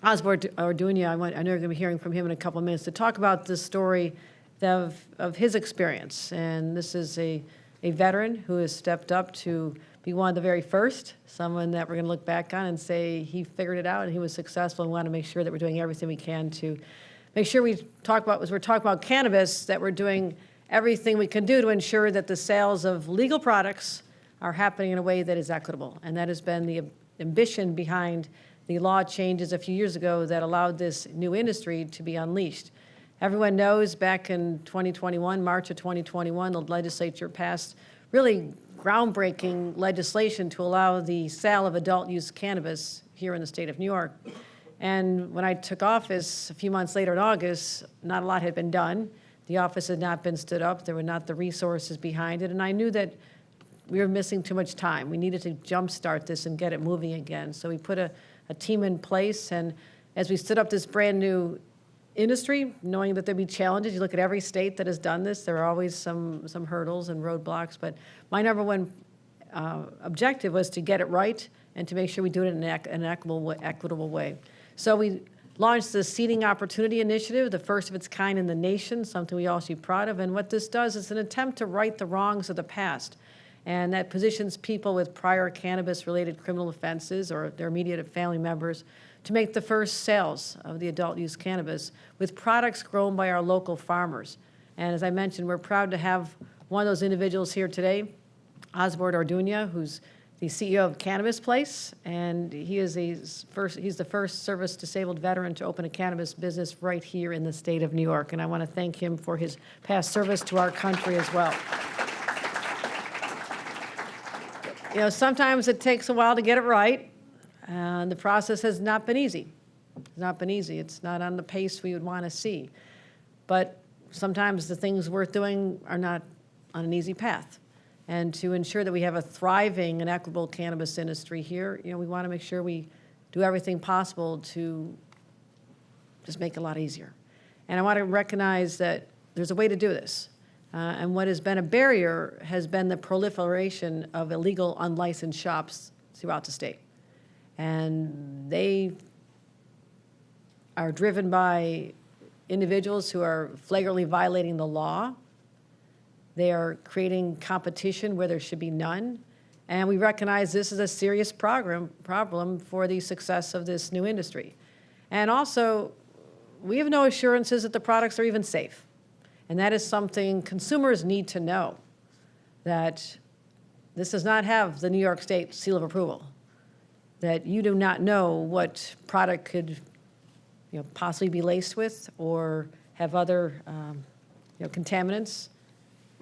Osborne Ardunia, I know you're going to be hearing from him in a couple of minutes, to talk about the story of his experience. And this is a veteran who has stepped up to be one of the very first, someone that we're going to look back on and say he figured it out and he was successful, and we want to make sure that we're doing everything we can to make sure we talk about, as we're talking about cannabis, that we're doing everything we can do to ensure that the sales of legal products are happening in a way that is equitable. And that has been the ambition behind the law changes a few years ago that allowed this new industry to be unleashed. Everyone knows back in 2021, March of 2021, the legislature passed really groundbreaking legislation to allow the sale of adult use cannabis here in the state of New York. And when I took office a few months later in August, not a lot had been done. The office had not been stood up. There were not the resources behind it. And I knew that we were missing too much time. We needed to jumpstart this and get it moving again. So we put a team in place. And as we stood up this brand new industry, knowing that there'd be challenges, you look at every state that has done this, there are always some hurdles and roadblocks. But my number one objective was to get it right and to make sure we do it in an equitable way. So we launched the Seeding Opportunity Initiative, the first of its kind in the nation, something we all should be proud of. And what this does is an attempt to right the wrongs of the past. And that positions people with prior cannabis-related criminal offenses or their immediate family members to make the first sales of the adult use cannabis with products grown by our local farmers. And as I mentioned, we're proud to have one of those individuals here today, Osborne Ardunia, who's the CEO of Cannabis Place, and he's the first service-disabled veteran to open a cannabis business right here in the state of New York. And I want to thank him for his past service to our country as well. You know, sometimes it takes a while to get it right, and the process has not been easy. It's not been easy. It's not on the pace we would want to see. But sometimes the things worth doing are not on an easy path. And to ensure that we have a thriving and equitable cannabis industry here, you know, we want to make sure we do everything possible to just make it a lot easier. And I want to recognize that there's a way to do this. And what has been a barrier has been the proliferation of illegal, unlicensed shops throughout the state. And they are driven by individuals who are flagrantly violating the law. They are creating competition where there should be none. And we recognize this is a serious problem for the success of this new industry. And also, we have no assurances that the products are even safe. And that is something consumers need to know, that this does not have the New York State seal of approval, that you do not know what product could possibly be laced with or have other contaminants.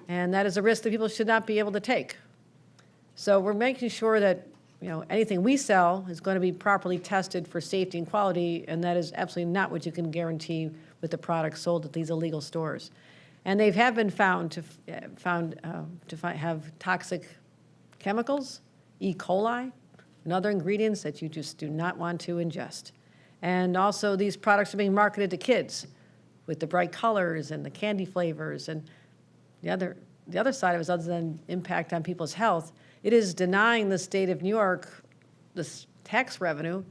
And that is a risk that people should not be able to take. So we're making sure that anything we sell is going to be properly tested for safety and quality, and that is absolutely not what you can guarantee with the products sold at these illegal stores. And they have been found to have toxic chemicals, E. coli, and other ingredients that you just do not want to ingest. And also these products are being marketed to kids with the bright colors and the candy flavors. And the other side of it is, other than impact on people's health, it is denying the state of New York this tax revenue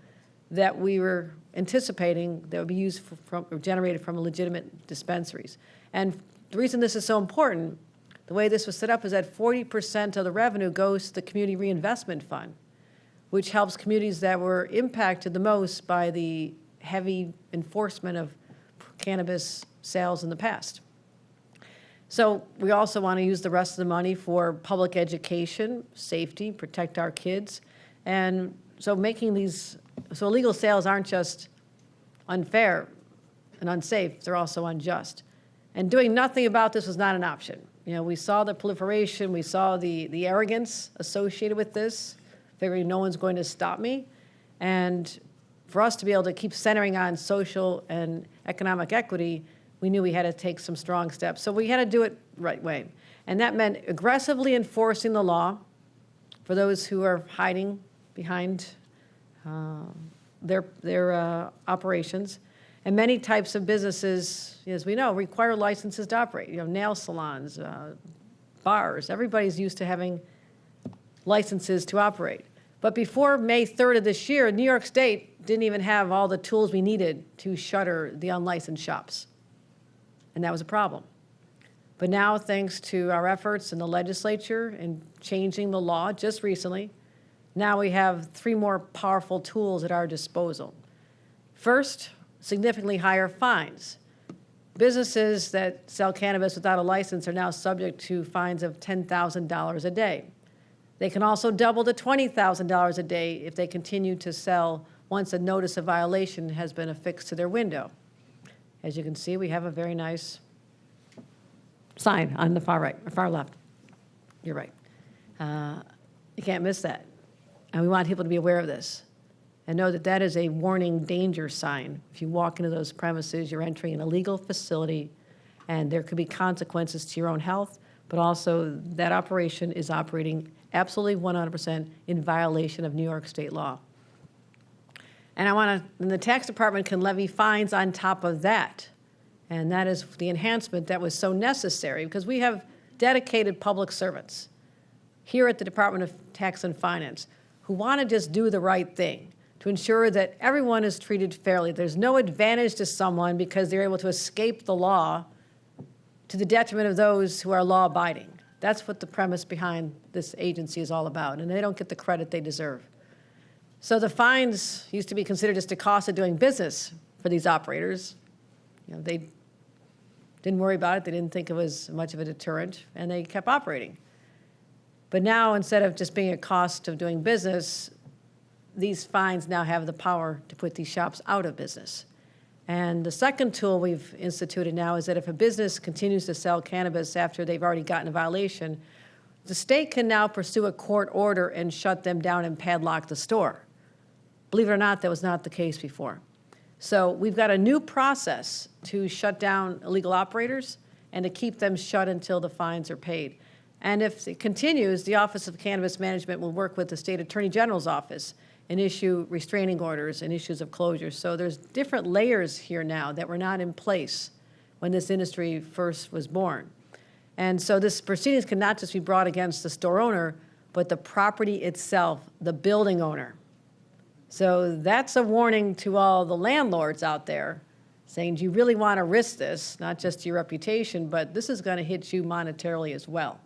that we were anticipating that would be used or generated from legitimate dispensaries. And the reason this is so important, the way this was set up, is that 40% of the revenue goes to the Community Reinvestment Fund, which helps communities that were impacted the most by the heavy enforcement of cannabis sales in the past. So we also want to use the rest of the money for public education, safety, protect our kids. And so so illegal sales aren't just unfair and unsafe, they're also unjust. And doing nothing about this was not an option. We saw the proliferation, we saw the arrogance associated with this, figuring no one's going to stop me. And for us to be able to keep centering on social and economic equity, we knew we had to take some strong steps. So we had to do it the right way. And that meant aggressively enforcing the law for those who are hiding behind their operations. And many types of businesses, as we know, require licenses to operate. Nail salons, bars, everybody's used to having licenses to operate. But before May 3rd of this year, New York State didn't even have all the tools we needed to shutter the unlicensed shops. And that was a problem. But now, thanks to our efforts in the legislature and changing the law just recently, now we have 3 more powerful tools at our disposal. First, significantly higher fines. Businesses that sell cannabis without a license are now subject to fines of $10,000 a day. They can also double to $20,000 a day if they continue to sell once a notice of violation has been affixed to their window. As you can see, we have a very nice sign on the far right, or far left. You're right. You can't miss that. And we want people to be aware of this and know that that is a warning danger sign. If you walk into those premises, you're entering an illegal facility, and there could be consequences to your own health, but also that operation is operating absolutely 100% in violation of New York state law. And the tax department can levy fines on top of that. And that is the enhancement that was so necessary, because we have dedicated public servants here at the Department of Tax and Finance who want to just do the right thing to ensure that everyone is treated fairly. There's no advantage to someone because they're able to escape the law to the detriment of those who are law-abiding. That's what the premise behind this agency is all about, and they don't get the credit they deserve. So the fines used to be considered just a cost of doing business for these operators. They didn't worry about it. They didn't think it was much of a deterrent, and they kept operating. But now, instead of just being a cost of doing business, these fines now have the power to put these shops out of business. And the second tool we've instituted now is that if a business continues to sell cannabis after they've already gotten a violation, the state can now pursue a court order and shut them down and padlock the store. Believe it or not, that was not the case before. So we've got a new process to shut down illegal operators and to keep them shut until the fines are paid. And if it continues, the Office of Cannabis Management will work with the State Attorney General's office and issue restraining orders and issues of closure. So there's different layers here now that were not in place when this industry first was born. And so this proceedings can not just be brought against the store owner, but the property itself, the building owner. So that's a warning to all the landlords out there saying, do you really want to risk this, not just your reputation, but this is going to hit you monetarily as well.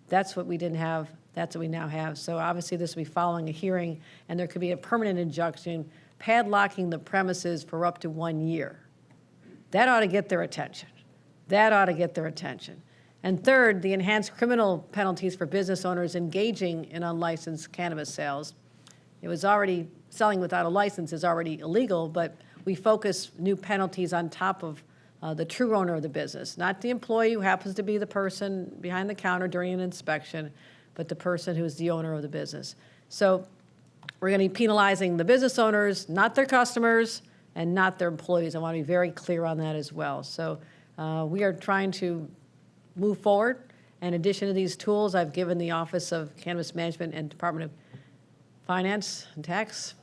That's what we didn't have. That's what we now have. So obviously this will be following a hearing, and there could be a permanent injunction padlocking the premises for up to 1 year. That ought to get their attention. That ought to get their attention. And third, the enhanced criminal penalties for business owners engaging in unlicensed cannabis sales. It was already, selling without a license is already illegal, but we focus new penalties on top of the true owner of the business, not the employee who happens to be the person behind the counter during an inspection, but the person who's the owner of the business. So we're going to be penalizing the business owners, not their customers, and not their employees. I want to be very clear on that as well. So we are trying to move forward. In addition to these tools, I've given the Office of Cannabis Management and Department of Finance and Tax.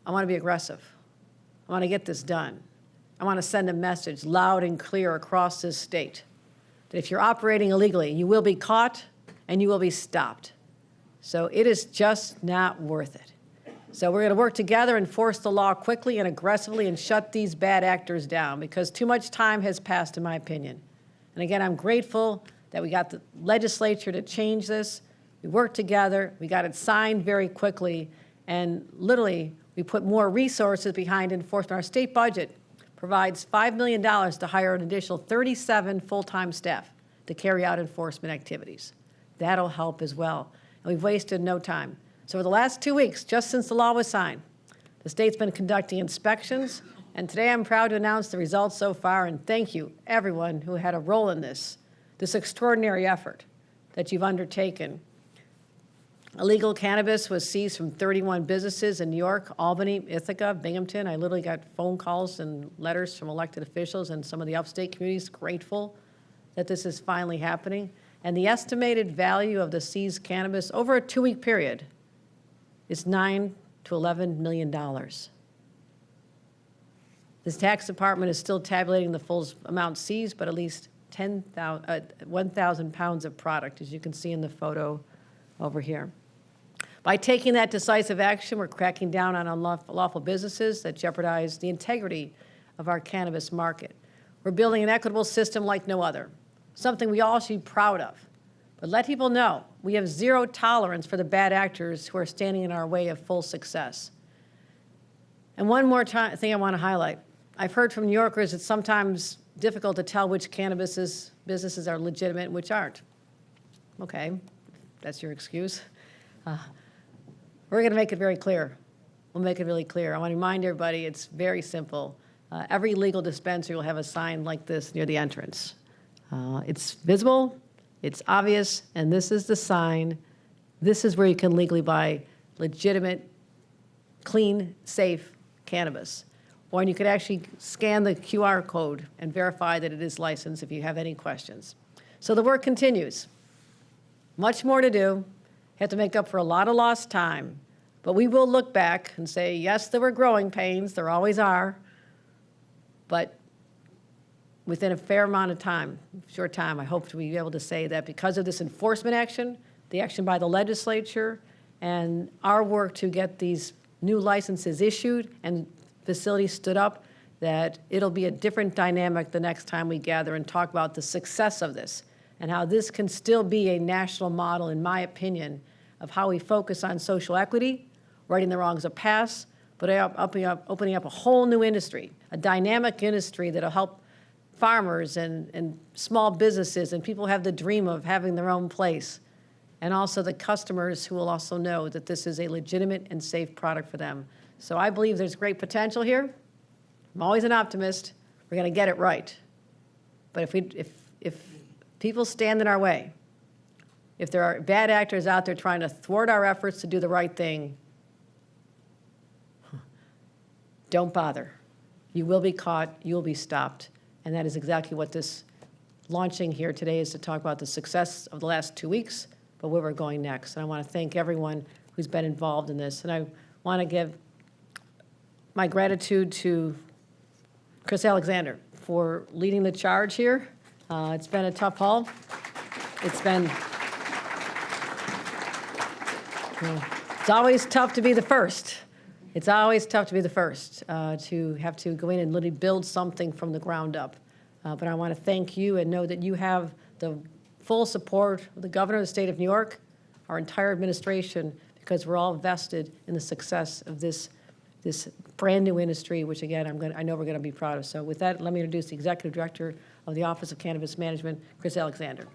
I want to be aggressive. I want to get this done. I want to send a message loud and clear across this state that if you're operating illegally, you will be caught and you will be stopped. So it is just not worth it. So we're going to work together, enforce the law quickly and aggressively, and shut these bad actors down, because too much time has passed, in my opinion. And again, I'm grateful that we got the legislature to change this. We worked together. We got it signed very quickly. And literally, we put more resources behind enforcement. Our state budget provides $5 million to hire an additional 37 full-time staff to carry out enforcement activities. That'll help as well. And we've wasted no time. So for the last 2 weeks, just since the law was signed, the state's been conducting inspections, and today I'm proud to announce the results so far, and thank you, everyone who had a role in this extraordinary effort that you've undertaken. Illegal cannabis was seized from 31 businesses in New York, Albany, Ithaca, Binghamton. I literally got phone calls and letters from elected officials and some of the upstate communities grateful that this is finally happening. And the estimated value of the seized cannabis over a 2-week period is $9 to $11 million. This tax department is still tabulating the full amount seized, but at least 1,000 pounds of product, as you can see in the photo over here. By taking that decisive action, we're cracking down on unlawful businesses that jeopardize the integrity of our cannabis market. We're building an equitable system like no other, something we all should be proud of. But let people know we have zero tolerance for the bad actors who are standing in our way of full success. And one more thing I want to highlight. I've heard from New Yorkers it's sometimes difficult to tell which cannabis businesses are legitimate and which aren't. Okay, that's your excuse. We're going to make it very clear. We'll make it really clear. I want to remind everybody it's very simple. Every legal dispensary will have a sign like this near the entrance. It's visible, it's obvious, and this is the sign. This is where you can legally buy legitimate, clean, safe cannabis. Or you could actually scan the QR code and verify that it is licensed if you have any questions. So the work continues. Much more to do. Have to make up for a lot of lost time. But we will look back and say, yes, there were growing pains. There always are. But within a fair amount of time, short time, I hope to be able to say that because of this enforcement action, the action by the legislature, and our work to get these new licenses issued and facilities stood up, that it'll be a different dynamic the next time we gather and talk about the success of this and how this can still be a national model, in my opinion, of how we focus on social equity, righting the wrongs of past, but opening up a whole new industry, a dynamic industry that'll help farmers and small businesses and people have the dream of having their own place, and also the customers who will also know that this is a legitimate and safe product for them. So I believe there's great potential here. I'm always an optimist. We're going to get it right. But if people stand in our way, if there are bad actors out there trying to thwart our efforts to do the right thing, don't bother. You will be caught. You will be stopped. And that is exactly what this launching here today is, to talk about the success of the last 2 weeks, but where we're going next. And I want to thank everyone who's been involved in this. And I want to give my gratitude to Chris Alexander for leading the charge here. It's been a tough haul. It's always tough to be the first. It's always tough to be the first, to have to go in and literally build something from the ground up. But I want to thank you and know that you have the full support of the governor of the state of New York, our entire administration, because we're all vested in the success of this brand new industry, which again, I know we're going to be proud of. So with that, let me introduce the Executive Director of the Office of Cannabis Management, Chris Alexander.